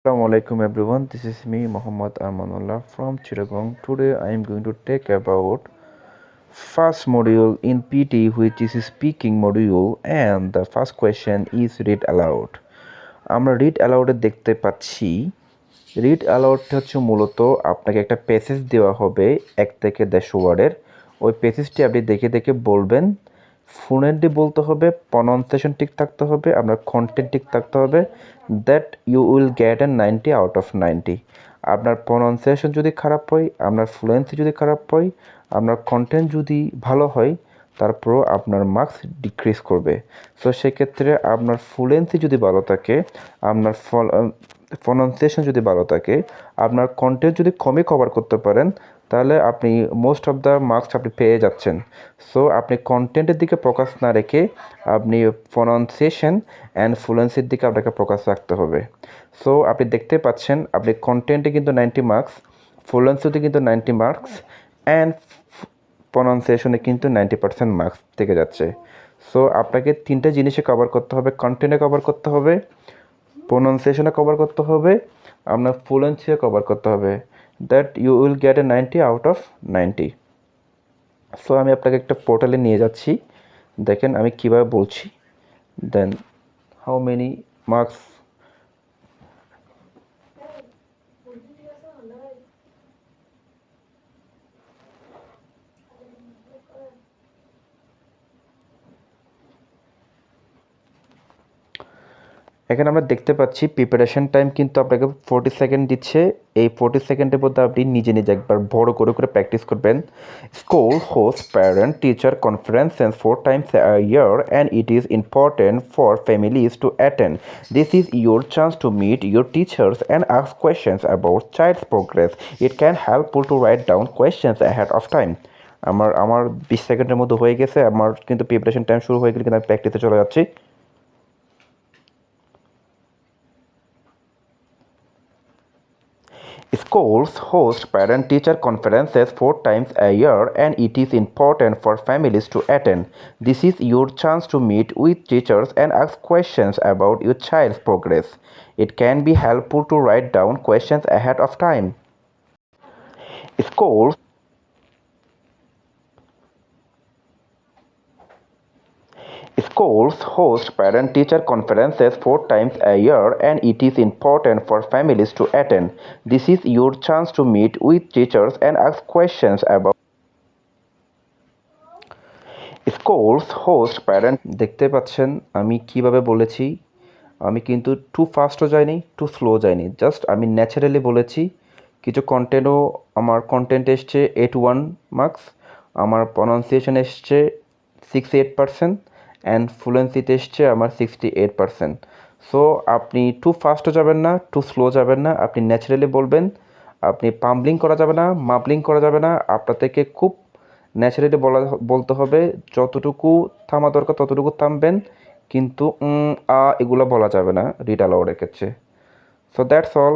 Assalamu alaikum everyone. This is me Muhammad Amanullah from Chittagong. Today I am going to take about first module in PT, which is speaking module, and the first question is read aloud. আমরা read aloud এ দেখতে পাচ্ছি read অ্যালাউডটা হচ্ছে মূলত আপনাকে একটা passage দেওয়া হবে 1 থেকে 150 ওয়ার্ডের। ওই প্যাসেজটি আপনি দেখে দেখে বলবেন। ফ্লুয়েন্টলি বলতে হবে, প্রনাউন্সিয়েশন ঠিক থাকতে হবে, আপনার কন্টেন্ট ঠিক থাকতে হবে। That you will get a 90 out of 90। আপনার প্রনাউন্সিয়েশন যদি খারাপ হয়, আপনার ফ্লুয়েন্সি যদি খারাপ হয়, আপনার কন্টেন্ট যদি ভালো হয়, তারপরও আপনার মার্কস ডিক্রিজ করবে। সো সেক্ষেত্রে আপনার ফ্লুয়েন্সি যদি ভালো থাকে, আপনার প্রনাউন্সিয়েশন যদি ভালো থাকে, আপনার কন্টেন্ট যদি কমই কভার করতে পারেন, তাহলে আপনি মোস্ট অফ দ্য মার্কস আপনি পেয়ে যাচ্ছেন। সো আপনি কন্টেন্টের দিকে ফোকাস না রেখে আপনি প্রনাউন্সিয়েশন অ্যান্ড ফ্লুয়েন্সির দিকে আপনাকে ফোকাস রাখতে হবে। সো আপনি দেখতে পাচ্ছেন আপনি কন্টেন্টে কিন্তু 90 মার্কস, ফ্লুয়েন্সিতে কিন্তু 90 মার্কস, অ্যান্ড প্রনাউন্সিয়েশনে কিন্তু 90% মার্কস থেকে যাচ্ছে। সো আপনাকে 3টে জিনিসে কভার করতে হবে, কন্টেন্টে কভার করতে হবে, প্রনাউন্সিয়েশনে কভার করতে হবে, আপনার ফ্লুয়েন্সিও কভার করতে হবে। That you will get a 90 out of 90। So আমি আপনাকে একটা পোর্টালে নিয়ে যাচ্ছি, দেখেন আমি কীভাবে বলছি। Then how many marks. এখানে আমরা দেখতে পাচ্ছি প্রিপারেশন টাইম কিন্তু আপনাকে 40 সেকেন্ড দিচ্ছে। এই 40 সেকেন্ডের মধ্যে আপনি নিজে নিজে একবার বড় করে প্র্যাকটিস করবেন। School host parent teacher conferences 4 times a year and it is important for families to attend. This is your chance to meet your teachers and ask questions about child's progress. It can help you to write down questions ahead of time. আমার 20 সেকেন্ডের মধ্যে হয়ে গেছে। আমার কিন্তু preparation time শুরু হয়ে গেলে কিন্তু আমি প্র্যাকটিসে চলে যাচ্ছি। Schools host parent-teacher conferences 4 times a year and it is important for families to attend. This is your chance to meet with teachers and ask questions about your child's progress. It can be helpful to write down questions ahead of time. Schools Schools host parent-teacher conferences 4 times a year and it is important for families to attend. This is your chance to meet with teachers and ask questions about Schools host parent। দেখতে পাচ্ছেন আমি কিভাবে বলেছি। আমি কিন্তু two ফাস্টও যাইনি, two slow যাইনি, just আমি ন্যাচারালি বলেছি। কিছু কন্টেন্টও আমার কন্টেন্ট এসছে 81 মার্কস, আমার প্রনাউন্সিয়েশন এসছে 68% অ্যান্ড ফ্লুয়েন্সিতে এসছে আমার 68%। সো আপনি টু ফাস্টও যাবেন না, টু স্লো যাবেন না, আপনি ন্যাচারালি বলবেন। আপনি পাম্বলিং করা যাবে না, মাবলিং করা যাবে না, আপনার থেকে খুব ন্যাচারালি বলতে হবে। যতটুকু থামা দরকার ততটুকু থামবেন, কিন্তু এগুলো বলা যাবে না রিড অ্যালাউডের ক্ষেত্রে। So that's all.